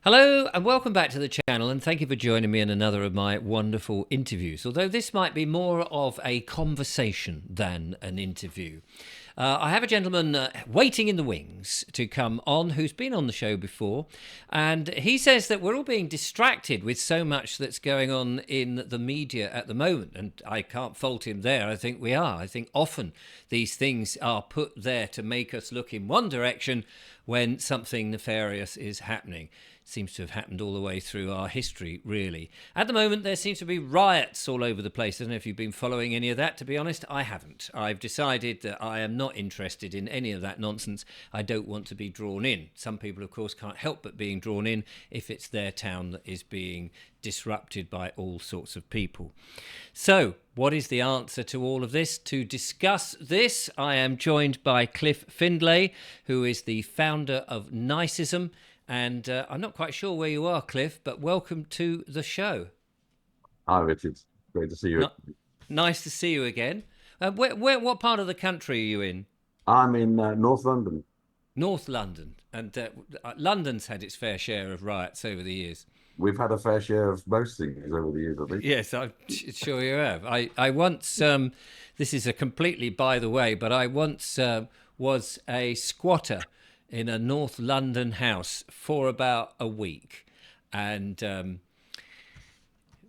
Hello and welcome back to the channel, and thank you for joining me in another of my wonderful interviews. Although this might be more of a conversation than an interview. I have a gentleman waiting in the wings to come on who's been on the show before, and he says that we're all being distracted with so much that's going on in the media at the moment, and I can't fault him there. I think we are. I think often these things are put there to make us look in one direction when something nefarious is happening. Seems to have happened all the way through our history, really. At the moment, there seems to be riots all over the place. I don't know if you've been following any of that. To be honest, I haven't. I've decided that I am not interested in any of that nonsense. I don't want to be drawn in. Some people, of course, can't help but being drawn in if it's their town that is being disrupted by all sorts of people. So, what is the answer to all of this? To discuss this, I am joined by Cliff Findlay, who is the founder of Nicism. And I'm not quite sure where you are, Cliff, but welcome to the show. Hi, Richard. Great to see you. Nice to see you again. What part of the country are you in? I'm in North London. North London. And London's had its fair share of riots over the years. We've had a fair share of most things over the years, I think. Yes, I'm sure you have. I once, this is a completely by the way, but I once was a squatter in a North London house for about a week. And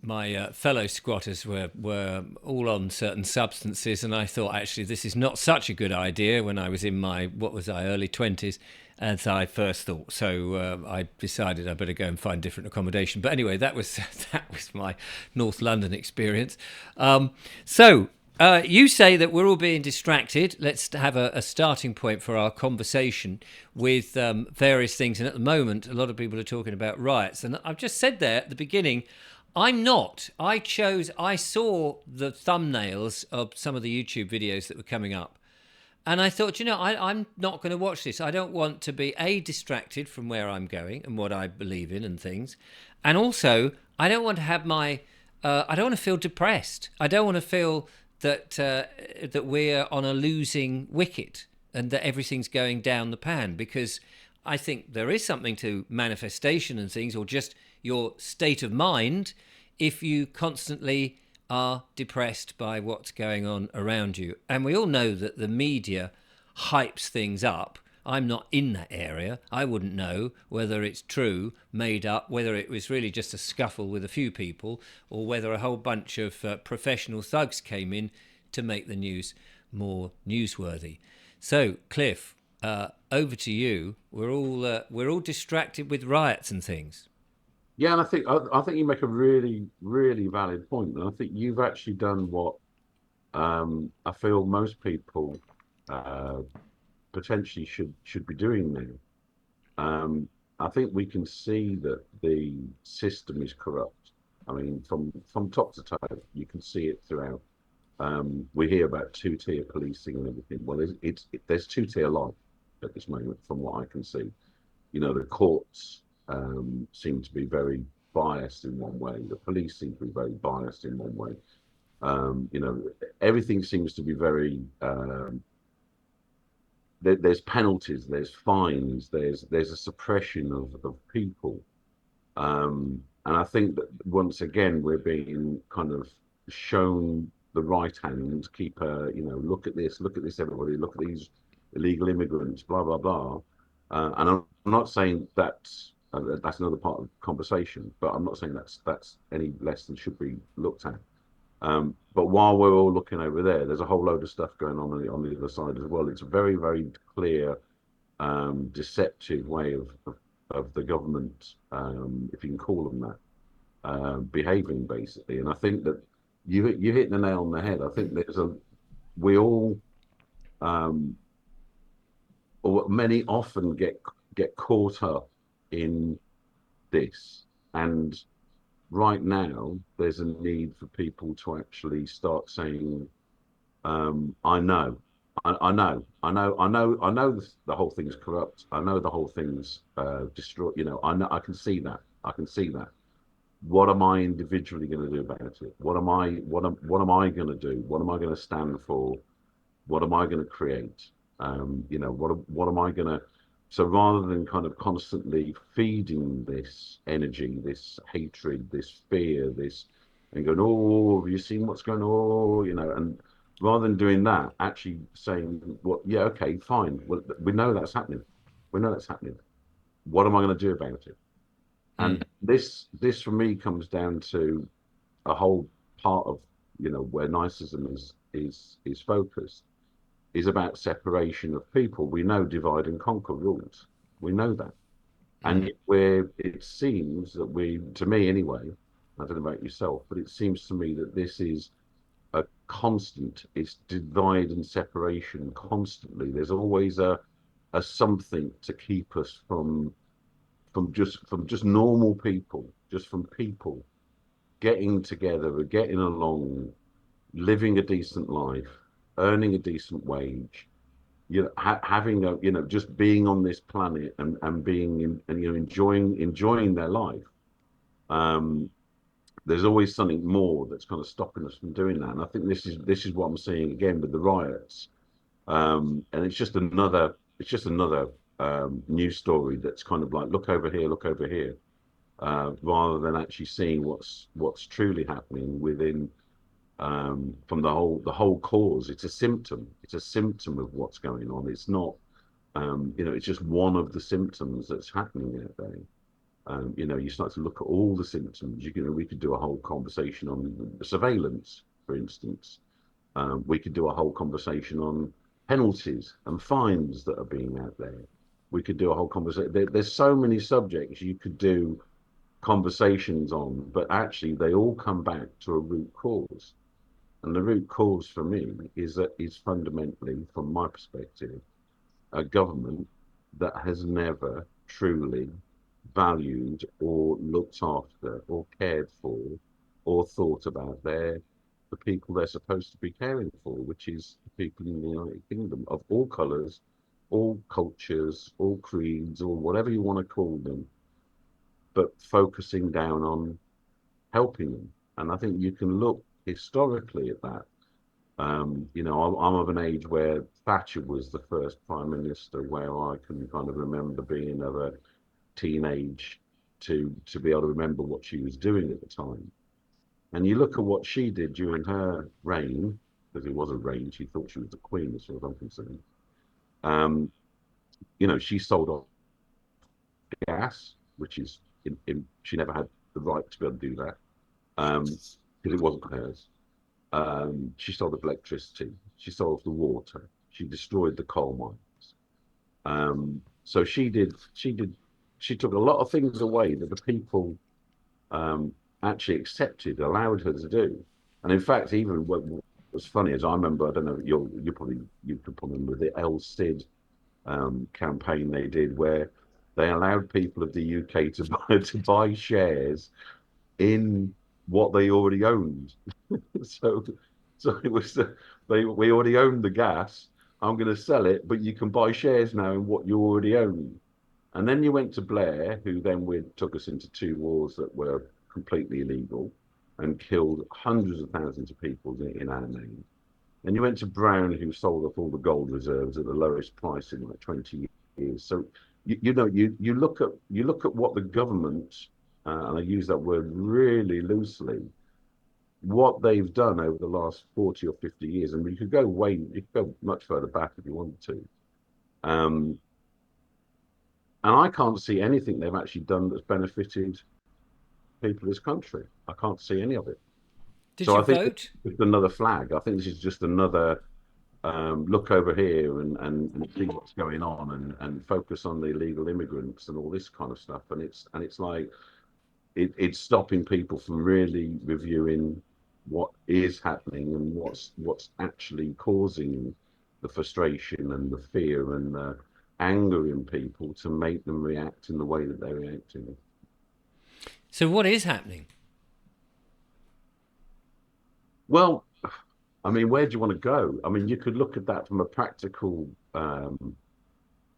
my fellow squatters were all on certain substances, and I thought, actually, this is not such a good idea when I was in my, early 20s, as I first thought. So I decided I better go and find different accommodation. But anyway, that was my North London experience. You say that we're all being distracted. Let's have a starting point for our conversation with various things. And at the moment, a lot of people are talking about riots. And I've just said there at the beginning, I'm not. I saw the thumbnails of some of the YouTube videos that were coming up. And I thought, I'm not going to watch this. I don't want to be, distracted from where I'm going and what I believe in and things. And also, I don't want to have I don't want to feel depressed. I don't want to feel that we're on a losing wicket and that everything's going down the pan, because I think there is something to manifestation and things, or just your state of mind, if you constantly are depressed by what's going on around you. And we all know that the media hypes things up. I'm not in that area. I wouldn't know whether it's true, made up, whether it was really just a scuffle with a few people, or whether a whole bunch of professional thugs came in to make the news more newsworthy. So, Cliff, over to you. We're all distracted with riots and things. Yeah, and I think you make a really, really valid point. And I think you've actually done what I feel most people uh, potentially should be doing now. I think we can see that the system is corrupt. I mean, from top to toe, you can see it throughout. We hear about two-tier policing and everything. Well, there's two-tier life at this moment, from what I can see. The courts seem to be very biased in one way. The police seem to be very biased in one way. Everything seems to be very there's penalties, there's fines, there's a suppression of people, and I think that once again we're being kind of shown the right hand. Keep look at this, everybody, look at these illegal immigrants, blah blah blah. And I'm not saying that's another part of the conversation, but I'm not saying that's any less than should be looked at. But while we're all looking over there, there's a whole load of stuff going on the other side as well. It's a very, very clear, deceptive way of the government, if you can call them that, behaving basically. And I think that you hit the nail on the head. I think we all, or many often get caught up in this. And right now, there's a need for people to actually start saying, I know, I know the whole thing's corrupt. I know the whole thing's destroyed. I know, I can see that. I can see that. What am I individually going to do about it? What am I going to do? What am I going to stand for? What am I going to create? What am I going to So rather than kind of constantly feeding this energy, this hatred, this fear, this, and going, oh, have you seen what's going on? Oh, and rather than doing that, actually saying, well, yeah, okay, fine. Well, we know that's happening. We know that's happening. What am I going to do about it? Mm, And this for me comes down to a whole part of, where Nicism is focused, is about separation of people. We know divide and conquer rules. We know that. And mm, yet where it seems that to me anyway, I don't know about yourself, but it seems to me that this is a constant. It's divide and separation constantly. There's always a something to keep us from just normal people, just from people getting together, getting along, living a decent life, earning a decent wage, having just being on this planet and being and enjoying their life. Um, there's always something more that's kind of stopping us from doing that, and I think this is what I'm seeing again with the riots. And it's just another news story that's kind of like, look over here, rather than actually seeing what's truly happening within, from the whole cause. It's a symptom. It's a symptom of what's going on. It's not, it's just one of the symptoms that's happening out there. You start to look at all the symptoms. We could do a whole conversation on surveillance, for instance. We could do a whole conversation on penalties and fines that are being out there. We could do a whole conversation. There's so many subjects you could do conversations on, but actually they all come back to a root cause. And the root cause for me is fundamentally, from my perspective, a government that has never truly valued or looked after or cared for or thought about the people they're supposed to be caring for, which is the people in the United Kingdom of all colours, all cultures, all creeds, or whatever you want to call them, but focusing down on helping them. And I think you can look historically at that. I'm of an age where Thatcher was the first prime minister, where I can kind of remember being of a teenage to be able to remember what she was doing at the time. And you look at what she did during her reign, because it was a reign, she thought she was the queen, as far as I'm concerned. Um, she sold off gas, which is she never had the right to be able to do that, because it wasn't hers. She sold off electricity. She sold off the water. She destroyed the coal mines. So she took a lot of things away that the people, um, actually accepted, allowed her to do. And in fact, even what was funny is, I remember, I don't know, you could probably remember the El Cid, campaign they did, where they allowed people of the UK to buy shares in what they already owned. So, so it was we already own the gas. I'm going to sell it, but you can buy shares now in what you already own. And then you went to Blair, who then took us into two wars that were completely illegal and killed hundreds of thousands of people in our name. And you went to Brown, who sold off all the gold reserves at the lowest price in like 20 years. So you look at what the government, and I use that word really loosely, what they've done over the last 40 or 50 years, and you could go much further back if you wanted to. Um, and I can't see anything they've actually done that's benefited people of this country. I can't see any of it. did So you I think it's vote? just another flag. I think this is just another, look over here and see what's going on, and focus on the illegal immigrants and all this kind of stuff. And it's like it's stopping people from really reviewing what is happening and what's actually causing the frustration and the fear and the anger in people to make them react in the way that they're reacting. So what is happening? Well, I mean, where do you want to go? I mean, you could look at that from a practical,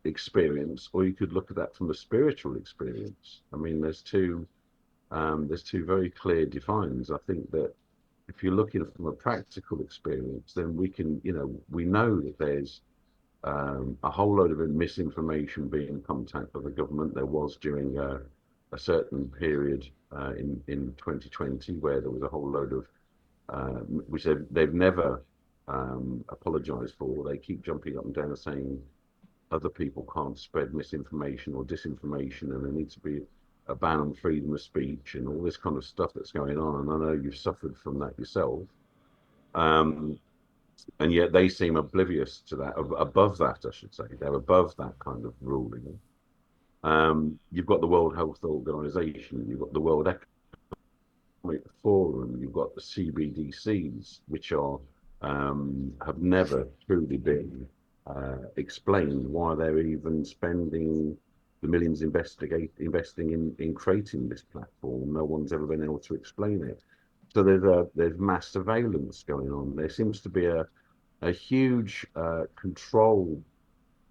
experience, or you could look at that from a spiritual experience. I mean, there's two very clear defines. I think that if you're looking from a practical experience, then we know that there's, a whole load of misinformation being pumped out of the government. There was during a certain period in 2020 where there was a whole load of which they've never apologized for. They keep jumping up and down and saying other people can't spread misinformation or disinformation, and there needs to be a ban on freedom of speech and all this kind of stuff that's going on. And I know you've suffered from that yourself. Um, and yet they seem oblivious to that, above that, I should say. They're above that kind of ruling. You've got the World Health Organization, you've got the World Economic Forum, you've got the CBDCs, which are have never truly been explained why they're even spending the millions investing in creating this platform. No one's ever been able to explain it. So there's mass surveillance going on. There seems to be a huge control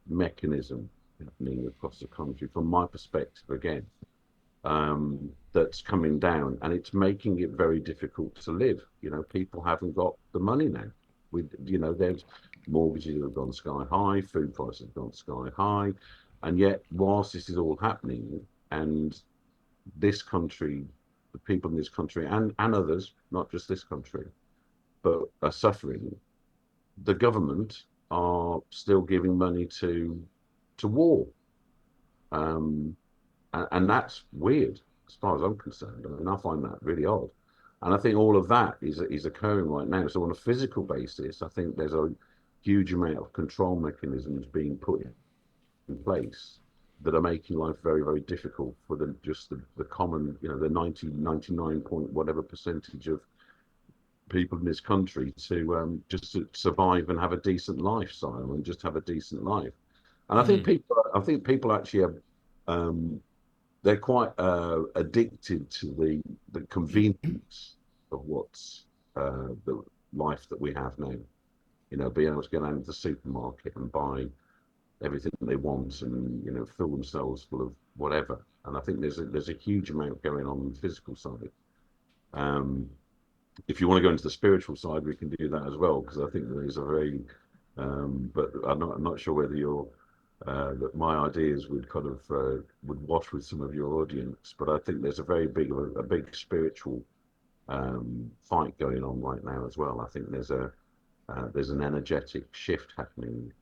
mechanism happening across the country, from my perspective, again, that's coming down, and it's making it very difficult to live. You know, people haven't got the money now. There's mortgages have gone sky high, food prices have gone sky high, and yet, whilst this is all happening, and this country, the people in this country, and others, not just this country, but are suffering, the government are still giving money to war, um, and that's weird as far as I'm concerned. I mean, I find that really odd, and I think all of that is occurring right now. So on a physical basis, I think there's a huge amount of control mechanisms being put in place that are making life very, very difficult for the common, the 99 point whatever percentage of people in this country to just to survive and have a decent lifestyle and just have a decent life. And Mm. I think people actually have, they're quite addicted to the convenience of what's the life that we have now. You know, being able to go down to the supermarket and buy everything they want, and fill themselves full of whatever. And I think there's a huge amount going on the physical side. Um, if you want to go into the spiritual side, we can do that as well, because I think there is a very, but I'm not sure whether that my ideas would kind of would wash with some of your audience, but I think there's a very big spiritual fight going on right now as well. I think there's an energetic shift happening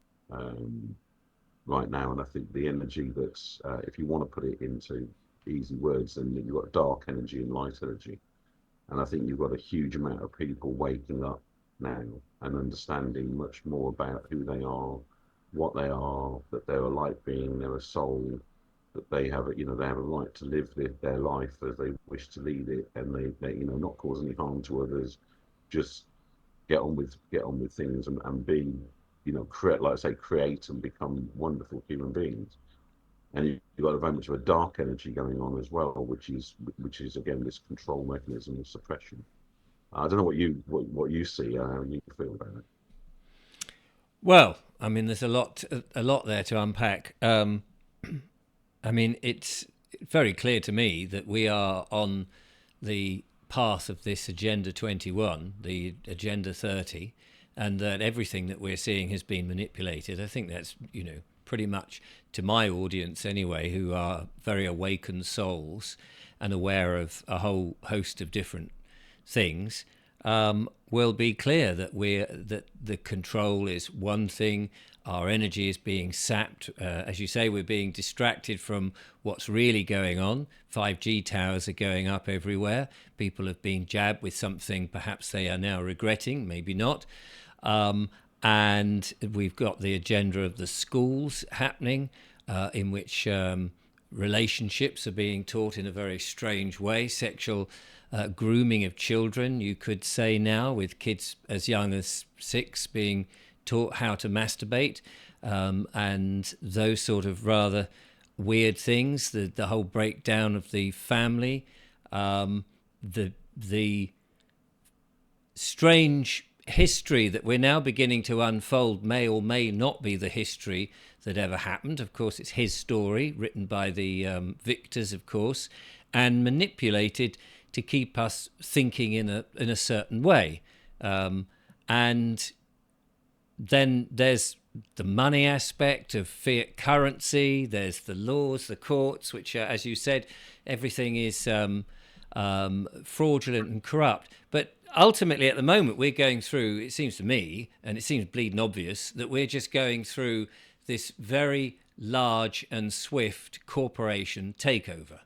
right now, and I think the energy that's if you want to put it into easy words, then you've got dark energy and light energy. And I think you've got a huge amount of people waking up now and understanding much more about who they are, what they are, that they're a light being, they're a soul, that they have, they have a right to live their life as they wish to lead it, and they not cause any harm to others, just get on with things, and be, create, like I say, create and become wonderful human beings. And you've got a very much of a dark energy going on as well, which is again this control mechanism of suppression. I don't know what you see, how you feel about it. Well, I mean, there's a lot there to unpack. I mean, it's very clear to me that we are on the path of this Agenda 21, the Agenda 30, and that everything that we're seeing has been manipulated. I think that's, pretty much to my audience anyway, who are very awakened souls and aware of a whole host of different things, will be clear that the control is one thing. Our energy is being sapped. As you say, we're being distracted from what's really going on. 5G towers are going up everywhere. People have been jabbed with something perhaps they are now regretting, maybe not. And we've got the agenda of the schools happening, in which relationships are being taught in a very strange way. Sexual grooming of children, you could say now, with kids as young as 6 being taught how to masturbate, and those sort of rather weird things. The whole breakdown of the family, the strange history that we're now beginning to unfold may or may not be the history that ever happened. Of course, it's his story, written by the victors, of course, and manipulated to keep us thinking in a certain way. And then there's the money aspect of fiat currency. There's the laws, the courts, which, as you said, everything is fraudulent and corrupt. But ultimately, at the moment, we're going through, it seems to me, and it seems bleeding obvious, that we're just going through this very large and swift corporation takeover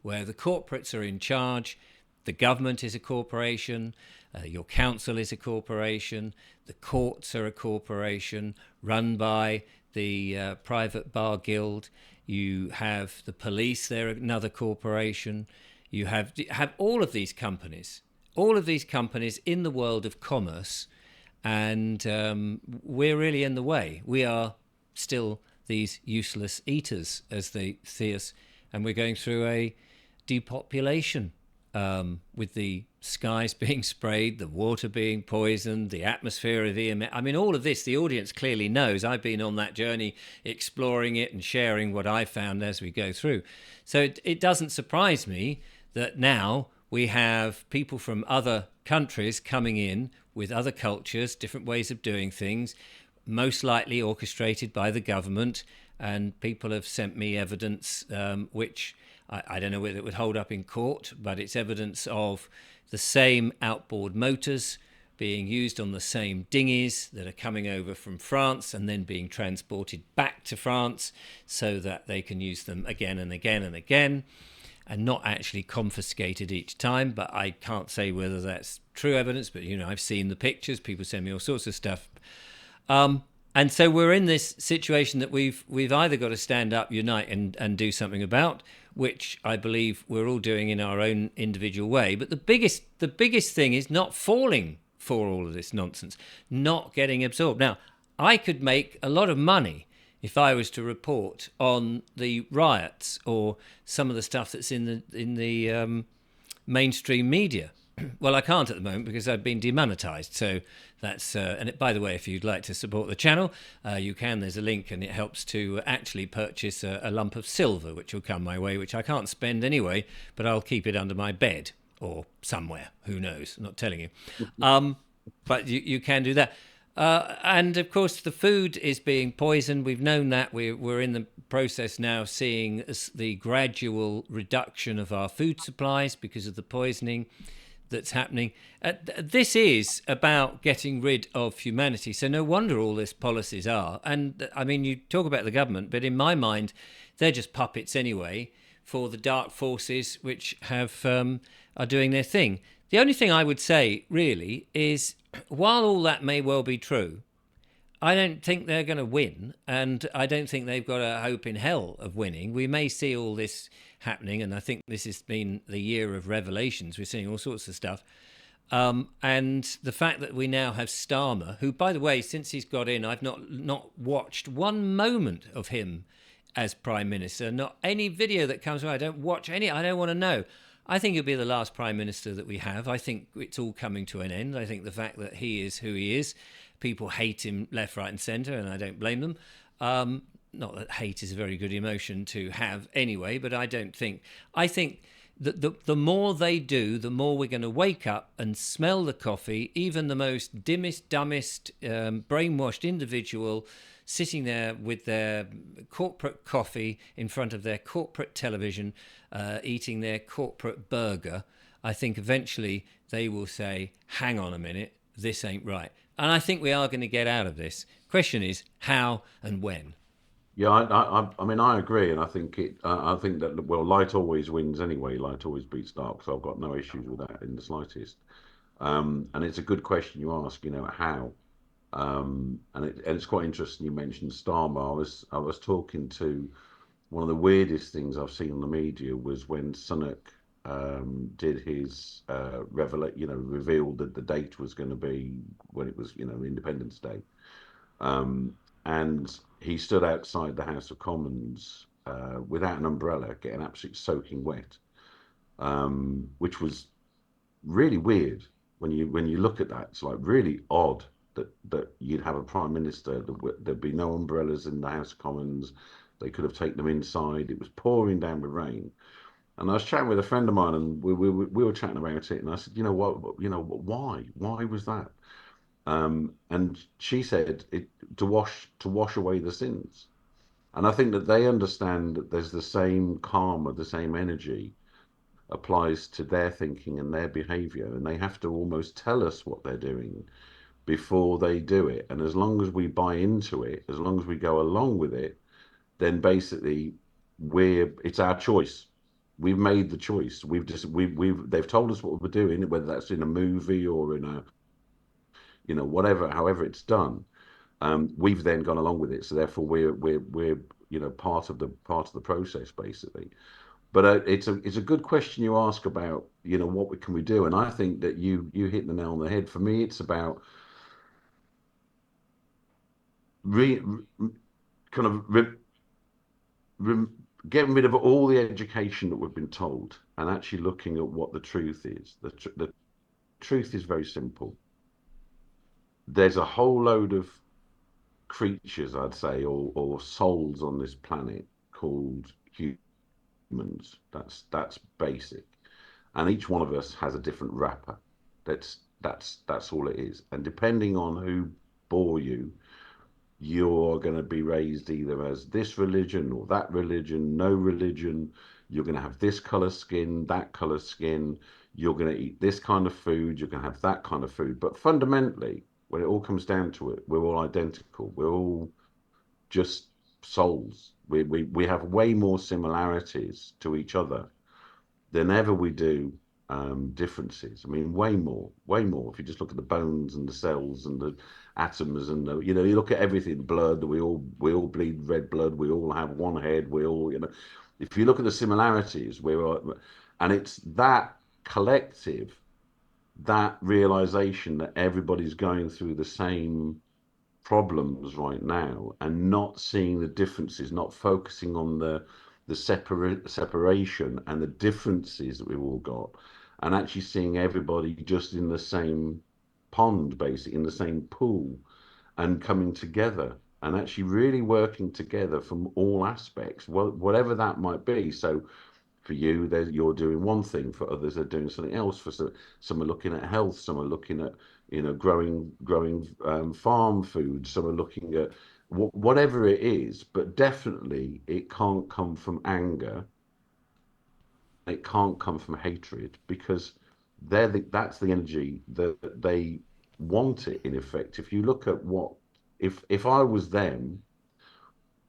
where the corporates are in charge. The government is a corporation, your council is a corporation, the courts are a corporation run by the private bar guild. You have the police; they're another corporation. You have all of these companies in the world of commerce, and we're really in the way. We are still these useless eaters, as they see us, and we're going through a depopulation, with the skies being sprayed, the water being poisoned, the atmosphere of EMF. I mean, all of this, the audience clearly knows. I've been on that journey, exploring it and sharing what I found as we go through. So it doesn't surprise me that now we have people from other countries coming in with other cultures, different ways of doing things, most likely orchestrated by the government. And people have sent me evidence, which I don't know whether it would hold up in court, but it's evidence of the same outboard motors being used on the same dinghies that are coming over from France and then being transported back to France so that they can use them again and again and again, and not actually confiscated each time. But I can't say whether that's true evidence, but I've seen the pictures. People send me all sorts of stuff. And so we're in this situation that we've either got to stand up, unite, and do something about, which I believe we're all doing in our own individual way. But the biggest thing is not falling for all of this nonsense, not getting absorbed. Now, I could make a lot of money if I was to report on the riots or some of the stuff that's in the mainstream media. Well, I can't at the moment because I've been demonetized. So that's by the way, if you'd like to support the channel, you can. There's a link, and it helps to actually purchase a lump of silver, which will come my way, which I can't spend anyway, but I'll keep it under my bed or somewhere. Who knows? I'm not telling you. But you can do that. And of course, the food is being poisoned. We've known that. We're in the process now seeing the gradual reduction of our food supplies because of the poisoning that's happening. This is about getting rid of humanity. So no wonder all these policies are. And I mean, you talk about the government, but in my mind, they're just puppets anyway for the dark forces which are doing their thing. The only thing I would say really is, while all that may well be true, I don't think they're going to win, and I don't think they've got a hope in hell of winning. We may see all this happening, and I think this has been the year of revelations. We're seeing all sorts of stuff. And the fact that we now have Starmer, who, by the way, since he's got in, I've not watched one moment of him as Prime Minister. Not any video that comes. I don't watch any. I don't want to know. I think he'll be the last Prime Minister that we have. I think it's all coming to an end. I think the fact that he is who he is, people hate him left, right and centre, and I don't blame them. Not that hate is a very good emotion to have anyway, but I think that the more they do, the more we're going to wake up and smell the coffee. Even the most dimmest, dumbest, brainwashed individual sitting there with their corporate coffee in front of their corporate television, eating their corporate burger, I think eventually they will say, hang on a minute, this ain't right. And I think we are going to get out of this. Question is how and when. Yeah, I mean, I agree, and I think I think that, well, light always wins anyway. Light always beats dark, so I've got no issues with that in the slightest. And it's a good question you ask. How? And it's quite interesting. You mentioned Starmer. I was talking to one of the weirdest things I've seen on the media was when Sunak did his revealed that the date was going to be when it was Independence Day. And he stood outside the House of Commons without an umbrella, getting absolutely soaking wet, which was really weird when you look at that. It's like really odd that you'd have a prime minister there'd be no umbrellas in the House of Commons. They could have taken them inside. It was pouring down with rain. And I was chatting with a friend of mine, and we were chatting about it. And I said, you know what, why was that? And she said to wash away the sins. And I think that they understand that there's the same karma, the same energy applies to their thinking and their behavior, and they have to almost tell us what they're doing before they do it. And as long as we buy into it, as long as we go along with it, then basically it's our choice. We've made the choice. They've told us what we're doing, whether that's in a movie or in a, whatever, however it's done. We've then gone along with it. So therefore we're part of the process basically. But it's a good question you ask about, what can we do? And I think that you hit the nail on the head. For me, it's about re, re- kind of re, getting rid of all the education that we've been told and actually looking at what the truth is. The truth is very simple. There's a whole load of creatures, I'd say, or souls on this planet called humans. That's basic. And each one of us has a different wrapper. That's all it is. And depending on who bore you, you're going to be raised either as this religion or that religion, no religion. You're going to have this color skin, that color skin. You're going to eat this kind of food. You're going to have that kind of food. But fundamentally, when it all comes down to it, we're all identical. We're all just souls. We have way more similarities to each other than ever we do differences. I mean, way more, way more. If you just look at the bones and the cells and the atoms and you look at everything, blood. We all bleed red blood. We all have one head. We all, If you look at the similarities, and it's that collective, that realization that everybody's going through the same problems right now and not seeing the differences, not focusing on the separation and the differences that we've all got, and actually seeing everybody just in the same pond, basically in the same pool, and coming together and actually really working together from all aspects, whatever that might be. So for you, you're doing one thing. For others, they're doing something else. For some are looking at health. Some are looking at growing farm food. Some are looking at whatever it is. But definitely, it can't come from anger. It can't come from hatred because that's the energy that they want it. In effect, if you look at if I was them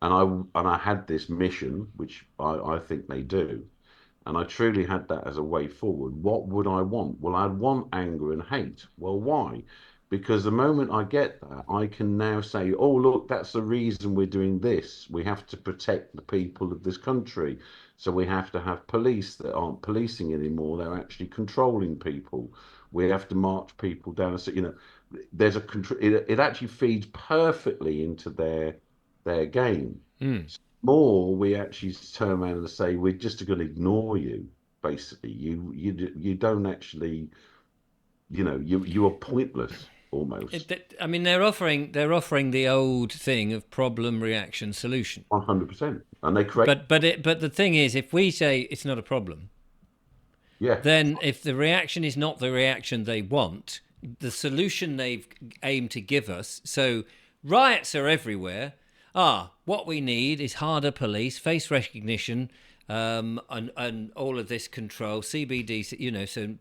and I had this mission, which I think they do, and I truly had that as a way forward, what would I want? Well, I'd want anger and hate. Well, why? Because the moment I get that, I can now say, oh, look, that's the reason we're doing this. We have to protect the people of this country. So we have to have police that aren't policing anymore. They're actually controlling people. We have to march people down. So, there's a control. It actually feeds perfectly into their game. Mm. More, we actually turn around and say we're just going to ignore you. Basically, you don't actually, you are pointless almost. I mean, they're offering the old thing of problem, reaction, solution. 100%, and they create. But the thing is, if we say it's not a problem, Yeah, then if the reaction is not the reaction they want, the solution they've aimed to give us. So riots are everywhere. What we need is harder police, face recognition, and all of this control, CBD, so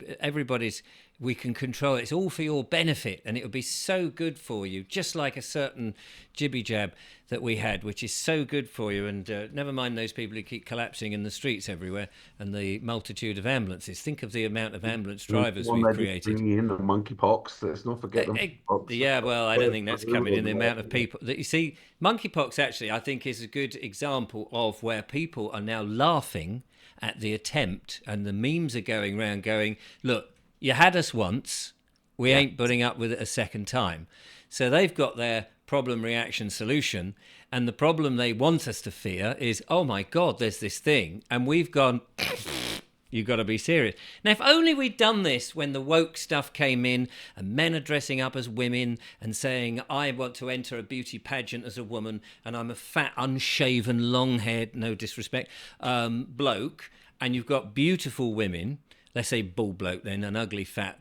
we can control it. It's all for your benefit, and it would be so good for you, just like a certain jibby jab that we had, which is so good for you. And never mind those people who keep collapsing in the streets everywhere and the multitude of ambulances. Think of the amount of ambulance drivers one we've they're just created. bringing in the monkeypox. Let's not forget the monkeypox. Yeah, well, I don't think that's coming in. The amount of people that you see, monkeypox actually, I think, is a good example of where people are now laughing at the attempt, and the memes are going around going, look, you had us once, we Yeah. ain't putting up with it a second time. So they've got their problem, reaction, solution, and the problem they want us to fear is, oh my God, there's this thing, and we've gone, you've got to be serious. Now, if only we'd done this when the woke stuff came in and men are dressing up as women and saying, I want to enter a beauty pageant as a woman and I'm a fat, unshaven, long-haired, no disrespect, bloke, and you've got beautiful women let's say bald bloke then, an ugly fat,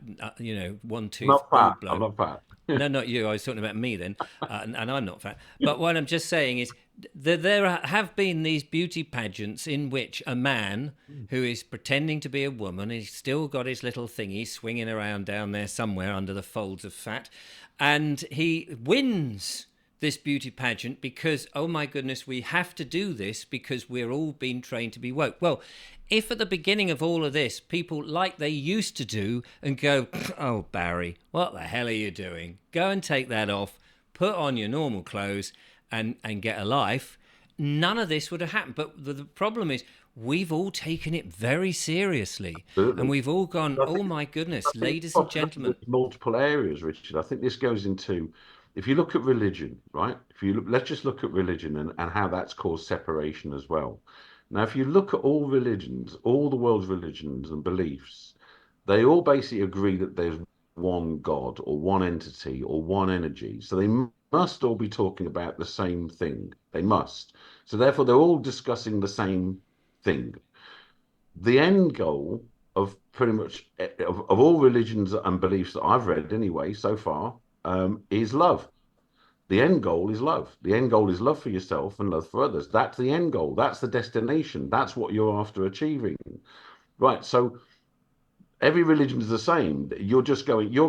one I'm tooth not fat. bald I'm bloke. not fat. No, not you. I was talking about me then, and I'm not fat. But what I'm just saying is that there have been these beauty pageants in which a man who is pretending to be a woman, he's still got his little thingy swinging around down there somewhere under the folds of fat, and he wins this beauty pageant because, oh my goodness, we have to do this because we're all being trained to be woke. Well, if at the beginning of all of this, people like they used to do and go, oh, Barry, what the hell are you doing? Go and take that off, put on your normal clothes and get a life, none of this would have happened. But the problem is we've all taken it very seriously and Absolutely. we've all gone, I oh think my I goodness, think it's ladies and popping up gentlemen. with multiple areas, Richard. I think this goes into, if you look at religion, right? If you look, let's just look at religion and how that's caused separation as well. Now, if you look at all religions, all the world's religions and beliefs, they all basically agree that there's one God or one entity or one energy. So they must all be talking about the same thing. They must. So therefore, they're all discussing the same thing. The end goal of pretty much of all religions and beliefs that I've read anyway so far is love. The end goal is love. The end goal is love for yourself and love for others. That's the end goal. That's the destination. That's what you're after achieving. Right. So every religion is the same. You're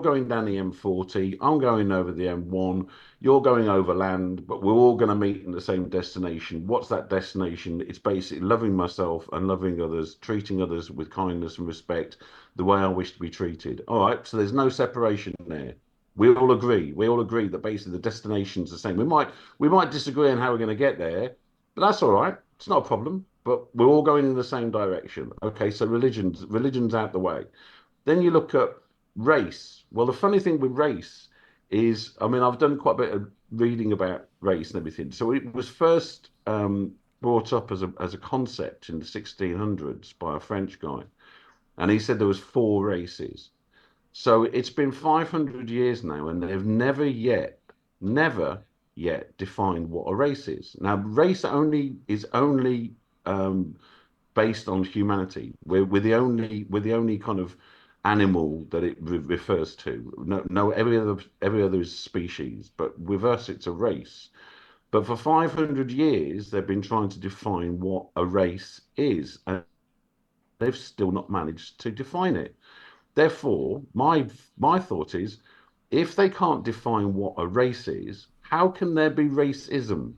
going down the M40, I'm going over the M1, you're going over land, but we're all going to meet in the same destination. What's that destination? It's basically loving myself and loving others, treating others with kindness and respect, the way I wish to be treated. All right, so there's no separation there. We all agree. We all agree that basically the destination's the same. We might disagree on how we're going to get there, but that's all right. It's not a problem. But we're all going in the same direction. Okay, so religion's out the way. Then you look at race. Well, the funny thing with race is, I mean, I've done quite a bit of reading about race and everything. So it was first brought up as a concept in the 1600s by a French guy, and he said there was four races. So it's been 500 years now, and they've never yet defined what a race is. Now, race only um, based on humanity. We're the only kind of animal that it refers to. No, every other is species, but with us it's a race. But for 500 years they've been trying to define what a race is, and they've still not managed to define it. Therefore, my thought is, if they can't define what a race is, how can there be racism?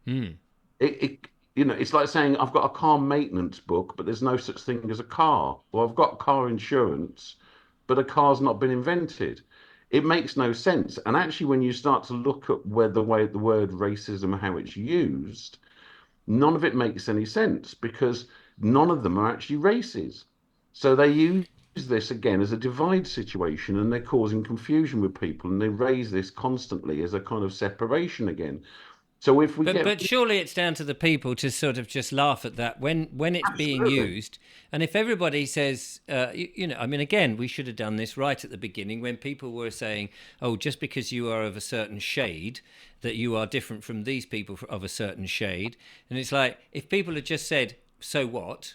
Hmm. It's like saying I've got a car maintenance book, but there's no such thing as a car. Well, I've got car insurance, but a car's not been invented. It makes no sense. And actually, when you start to look at where the way the word racism, how it's used, none of it makes any sense because none of them are actually races. So they use this again as a divide situation, and they're causing confusion with people, and they raise this constantly as a kind of separation again. So if we But get but surely it's down to the people to sort of just laugh at that when it's being absolutely. used, and if everybody says, I mean, again, we should have done this right at the beginning when people were saying, oh, just because you are of a certain shade, that you are different from these people of a certain shade, and it's like if people had just said, so what,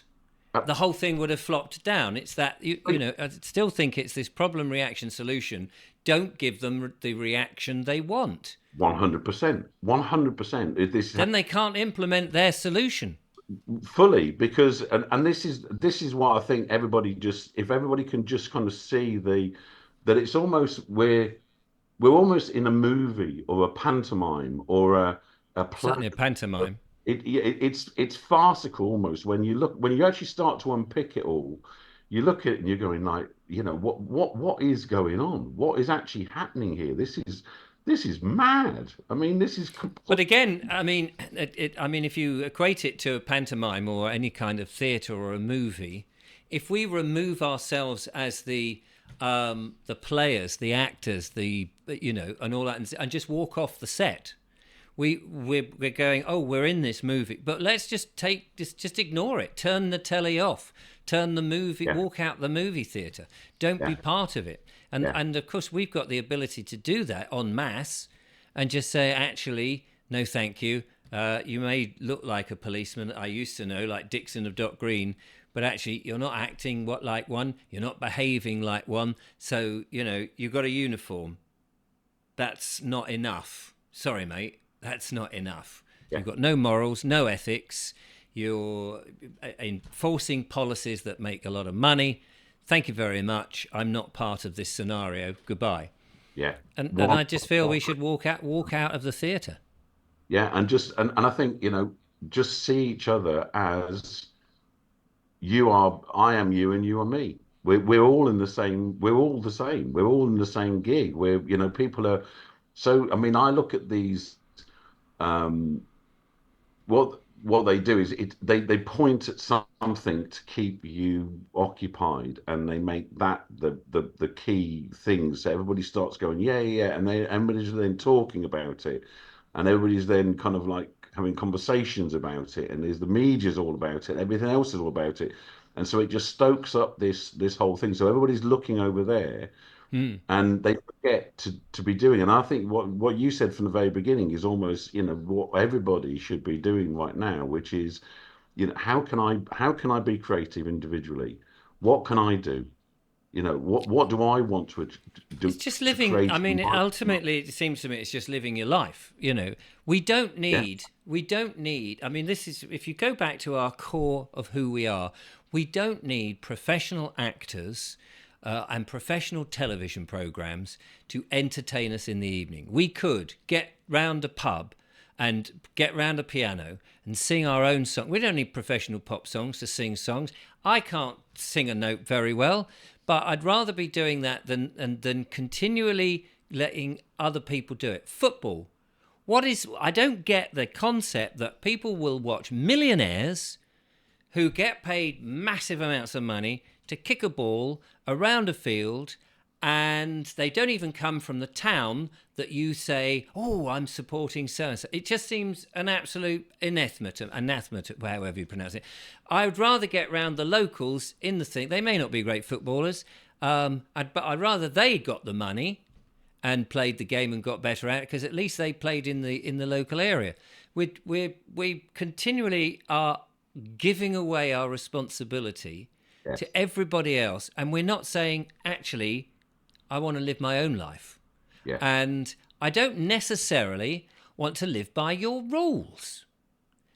the whole thing would have flopped down. It's that I still think it's this problem reaction solution. Don't give them the reaction they want. 100%, 100%. This is Then they can't implement their solution. fully because, and this is what I think everybody just, if everybody can just kind of see that it's almost we're almost in a movie or a pantomime or a play. Certainly a pantomime. It's farcical almost when you actually start to unpick it all. You look at it and you're going like, what is going on? What is actually happening here? This is mad. I mean, this is But complete. again, I mean, I mean, if you equate it to a pantomime or any kind of theatre or a movie, if we remove ourselves as the players, the actors, and all that, and just walk off the set, we're going, oh, we're in this movie, but let's just ignore it, turn the telly off, turn the movie, Yeah, walk out the movie theatre, don't be yeah, part of it. and yeah, and of course we've got the ability to do that en masse and just say, actually, no thank you. You may look like a policeman I used to know, like Dixon of Dock Green, but actually you're not acting like one, you're not behaving like one. So, you've got a uniform. That's not enough. Sorry, mate. That's not enough. Yeah. You've got no morals, no ethics. You're enforcing policies that make a lot of money. Thank you very much. I'm not part of this scenario. Goodbye. Yeah. And One, I just feel we should walk out of the theatre. yeah, and I think, just see each other as I am you and you are me. We're all in the same, we're all the same. We're all in the same gig. People are so, I mean, I look at these, um, what they do is they point at something to keep you occupied, and they make that the key thing. So everybody starts going, yeah, yeah, and everybody's then talking about it, and everybody's then kind of like having conversations about it, and there's the media's all about it, and everything else is all about it, and so it just stokes up this whole thing. So everybody's looking over there, Hmm. and they forget to be doing. And I think what you said from the very beginning is almost, what everybody should be doing right now, which is, how can I be creative individually? What can I do? What do I want to It's do just to living. I create in mean, my life? ultimately, it seems to me it's just living your life. We don't Yeah, need. We don't need. I mean, this is if you go back to our core of who we are. We don't need professional actors and professional television programs to entertain us in the evening. We could get round a pub and get round a piano and sing our own song. We don't need professional pop songs to sing songs. I can't sing a note very well, but I'd rather be doing that than continually letting other people do it. Football. I don't get the concept that people will watch millionaires who get paid massive amounts of money to kick a ball around a field, and they don't even come from the town that you say, oh, I'm supporting so and so. It just seems an absolute anathema, however you pronounce it. I would rather get round the locals in the thing. They may not be great footballers, but I'd rather they got the money and played the game and got better at it, because at least they played in the local area. We continually are giving away our responsibility yes, to everybody else, and we're not saying, actually, I want to live my own life, yeah, and I don't necessarily want to live by your rules.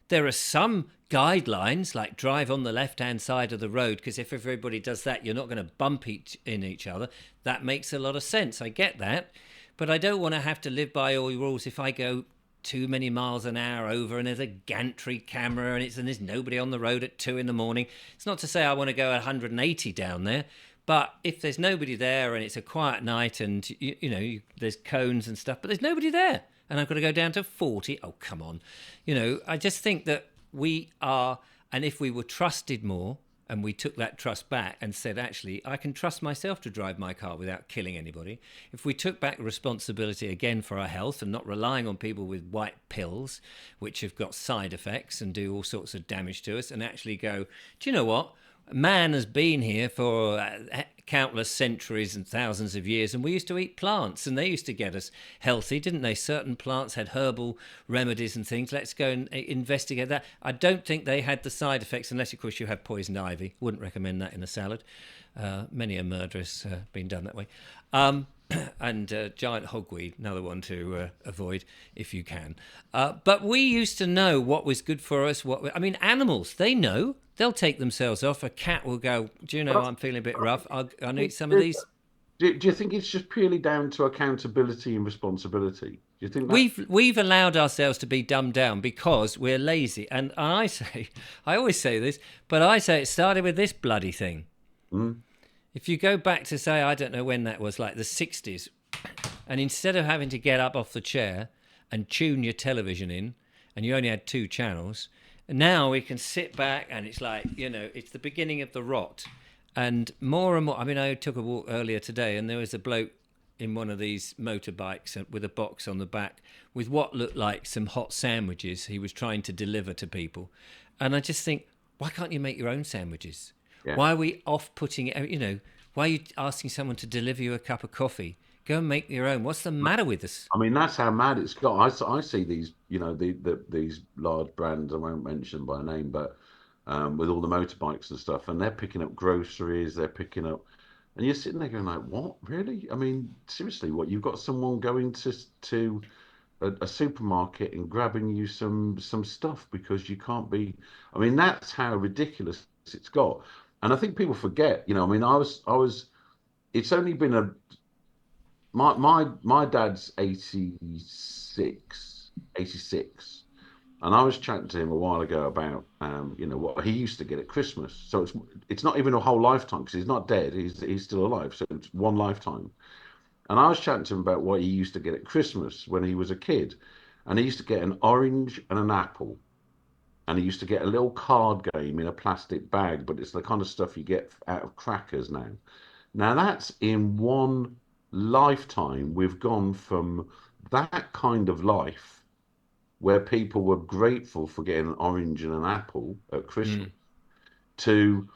There are some guidelines, like drive on the left-hand side of the road, because if everybody does that, you're not going to bump each other. That makes a lot of sense. I get that. But I don't want to have to live by all your rules if I go too many miles an hour over and there's a gantry camera and there's nobody on the road at 2 a.m. It's not to say I want to go 180 down there, but if there's nobody there and it's a quiet night and there's cones and stuff, but there's nobody there and I've got to go down to 40, oh come on. I just think that we are, and if we were trusted more and we took that trust back and said, actually, I can trust myself to drive my car without killing anybody. If we took back responsibility again for our health and not relying on people with white pills, which have got side effects and do all sorts of damage to us, and actually go, do you know what? Man has been here for countless centuries and thousands of years, and we used to eat plants, and they used to get us healthy, didn't they? Certain plants had herbal remedies and things. Let's go and investigate that. I don't think they had the side effects, unless, of course, you have poison ivy. Wouldn't recommend that in a salad. Many a murder has been done that way. And giant hogweed, another one to avoid if you can. But we used to know what was good for us. Animals, they know. They'll take themselves off. A cat will go, do you know, I'm feeling a bit rough. I'll eat some of these. do you think it's just purely down to accountability and responsibility? Do you think that? We've allowed ourselves to be dumbed down because we're lazy. And I always say this, but I say it started with this bloody thing. Mm, If you go back to, say, I don't know when that was, like the 60s, and instead of having to get up off the chair and tune your television in, and you only had 2 channels, now we can sit back and it's like, it's the beginning of the rot. And more, I took a walk earlier today and there was a bloke in one of these motorbikes with a box on the back with what looked like some hot sandwiches he was trying to deliver to people. And I just think, why can't you make your own sandwiches? yeah. Why are we off-putting it? Why are you asking someone to deliver you a cup of coffee? Go and make your own. What's the matter with us? I mean, that's how mad it's got. I see these, these large brands. I won't mention by name, but with all the motorbikes and stuff, and they're picking up groceries, they're picking up, and you're sitting there going like, what, really? I mean, seriously, what? You've got someone going to a supermarket and grabbing you some stuff because you can't be. I mean, that's how ridiculous it's got. And I think people forget, I mean, I was. It's only been a my dad's 86, and I was chatting to him a while ago about what he used to get at Christmas. So it's not even a whole lifetime because he's not dead. He's still alive. So it's one lifetime. And I was chatting to him about what he used to get at Christmas when he was a kid, and he used to get an orange and an apple, and he used to get a little card game in a plastic bag, but it's the kind of stuff you get out of crackers now. Now that's in one lifetime. We've gone from that kind of life where people were grateful for getting an orange and an apple at Christmas Mm. to,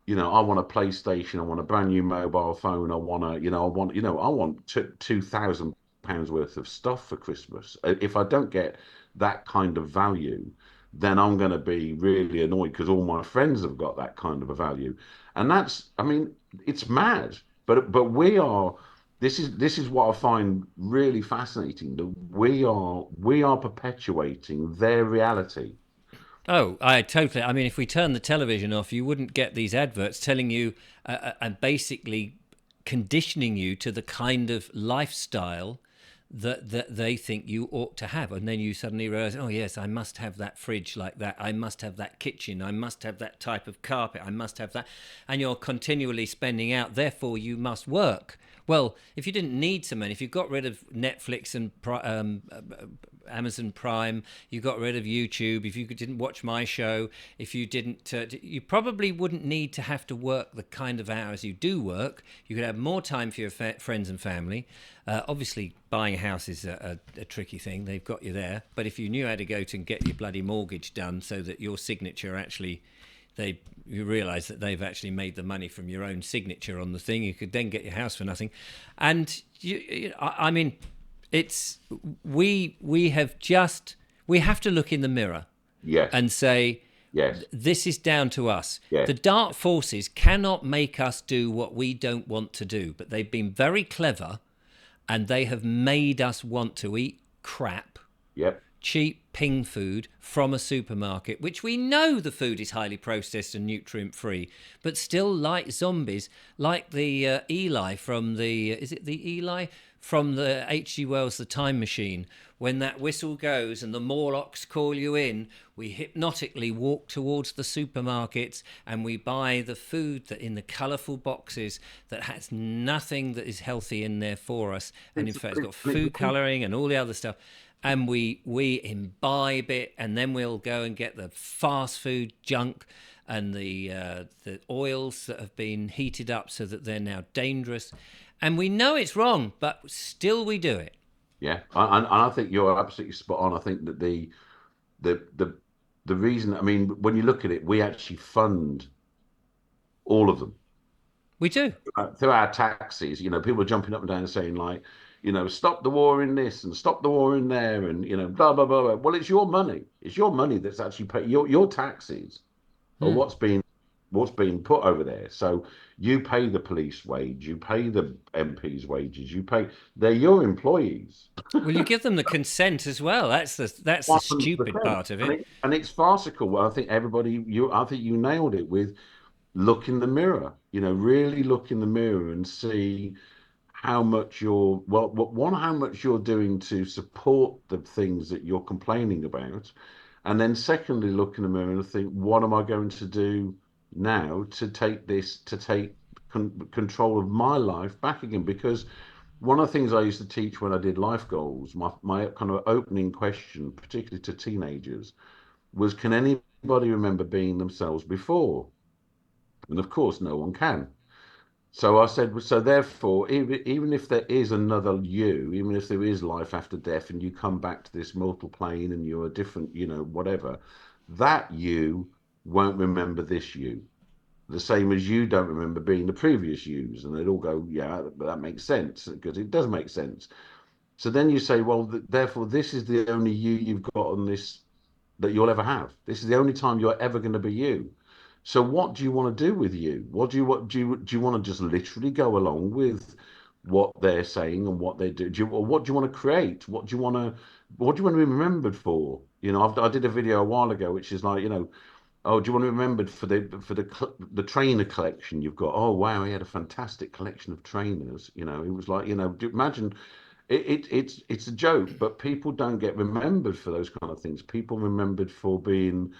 I want a PlayStation, I want a brand new mobile phone, I want £2,000 worth of stuff for Christmas. If I don't get that kind of value, then I'm going to be really annoyed because all my friends have got that kind of a value, and I mean, it's mad. But we are. This is what I find really fascinating. That we are perpetuating their reality. Oh, I totally. I mean, if we turn the television off, you wouldn't get these adverts telling you and basically conditioning you to the kind of lifestyle that they think you ought to have, and then you suddenly realize, oh yes, I must have that fridge like that. I must have that kitchen. I must have that type of carpet. I must have that, and you're continually spending out. Therefore, you must work. Well, if you didn't need so many, if you got rid of Netflix and Amazon Prime, you got rid of YouTube, if you didn't watch my show, if you didn't, you probably wouldn't need to have to work the kind of hours you do work. You could have more time for your friends and family. Obviously, buying a house is a tricky thing. They've got you there. But if you knew how to go to and get your bloody mortgage done so that your signature actually you realise that they've actually made the money from your own signature on the thing. You could then get your house for nothing, and I mean, it's we have to look in the mirror Yes, and say yes, this is down to us. yes. The dark forces cannot make us do what we don't want to do, but they've been very clever, and they have made us want to eat crap, Yep. cheap ping food from a supermarket, which we know the food is highly processed and nutrient free, but still, like zombies, like the Eli from the is it the Eli from the H.G. Wells' The Time Machine? When that whistle goes and the Morlocks call you in, we hypnotically walk towards the supermarkets and we buy the food that in the colourful boxes that has nothing that is healthy in there for us, and in It's, fact it's it, got it food becomes, colouring and all the other stuff, and we imbibe it, and then we'll go and get the fast food junk and the oils that have been heated up so that they're now dangerous, and we know it's wrong, but still we do it. yeah, and I think you're absolutely spot on. I think that the the the reason, I mean, when you look at it, we actually fund all of them We do. through our taxes. People are jumping up and down saying like, stop the war in this and stop the war in there, and blah blah blah, blah. Well, it's your money. It's your money that's actually paid. Your taxes or Hmm. what's being put over there. So you pay the police wage, you pay the MP's wages, they're your employees. Well, you give them the consent as well. That's the stupid 100%. part of And it. it's farcical. Well, I think you nailed it with look in the mirror, really look in the mirror and see how much how much you're doing to support the things that you're complaining about. And then secondly, look in the mirror and think, what am I going to do now to take control of my life back again? Because one of the things I used to teach when I did life goals, my kind of opening question, particularly to teenagers, was, can anybody remember being themselves before? And of course, no one can. So I said, so therefore, even if there is another you, even if there is life after death, and you come back to this mortal plane and you're a different, whatever, that you won't remember this you. The same as you don't remember being the previous yous. And they'd all go, yeah, that makes sense, because it does make sense. So then you say, well, therefore, this is the only you you've got on this that you'll ever have. This is the only time you're ever going to be you. So what do you want to do with you? What do you want to just literally go along with what they're saying and what they do? Or what do you want to create? What do you want to be remembered for? I did a video a while ago, which is like, oh, do you want to be remembered for the trainer collection you've got? Oh, wow, he had a fantastic collection of trainers. It was like, imagine it's a joke, but people don't get remembered for those kind of things. People remembered for being,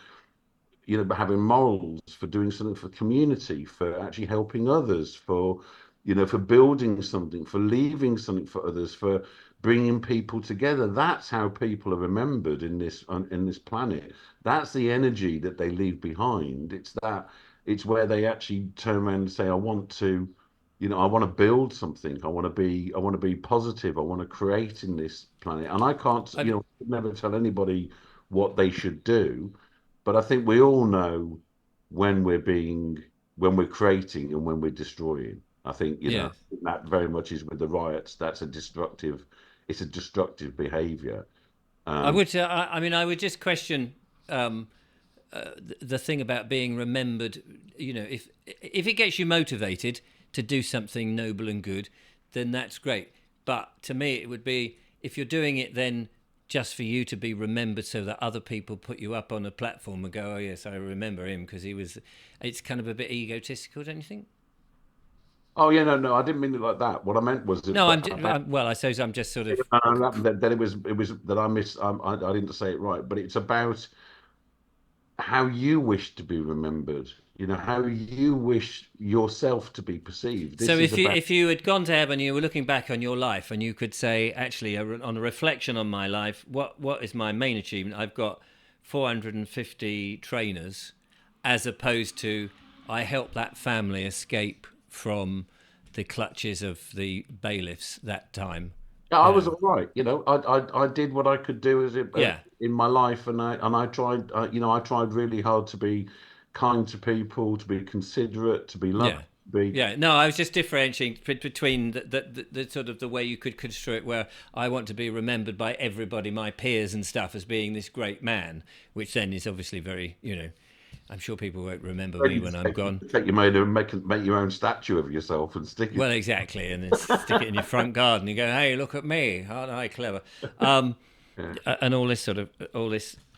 having morals, for doing something for community, for actually helping others, for building something, for leaving something for others, for bringing people together. That's how people are remembered in this planet. That's the energy that they leave behind. It's where they actually turn around and say, I want to, I want to build something. I want to be positive. I want to create in this planet. And I can't, I, never tell anybody what they should do, but I think we all know when we're being when we're creating and when we're destroying. I think, yeah. that very much is with the riots. It's a destructive behavior. I Um, would. I mean, I would just question um, the thing about being remembered. If it gets you motivated to do something noble and good, then that's great. But to me, it would be if you're doing it then just for you to be remembered, so that other people put you up on a platform and go, "Oh yes, I remember him because he was." It's kind of a bit egotistical, don't you think? oh yeah, no, no, I didn't mean it like that. What I meant was No, about well, I suppose I'm just sort of. that it was that I didn't say it right, but it's about how you wish to be remembered. How you wish yourself to be perceived. So This is about. if you had gone to heaven, you were looking back on your life, and you could say, actually, on a reflection on my life, what is my main achievement? I've got 450 trainers, as opposed to I helped that family escape from the clutches of the bailiffs that time. Yeah, I You was know, all right. I did what I could do yeah, in my life, and I tried. I tried really hard to be kind to people, to be considerate, to be loving, yeah. to be. Yeah, no, I was just differentiating between the sort of the way you could construe it, where I want to be remembered by everybody, my peers and stuff, as being this great man, which then is obviously very, I'm sure people won't remember me when I'm gone. Take your money and make your own statue of yourself and stick it. Well, exactly, and then stick it in your front garden. You go, hey, look at me, aren't I clever? Um, Yeah. and all this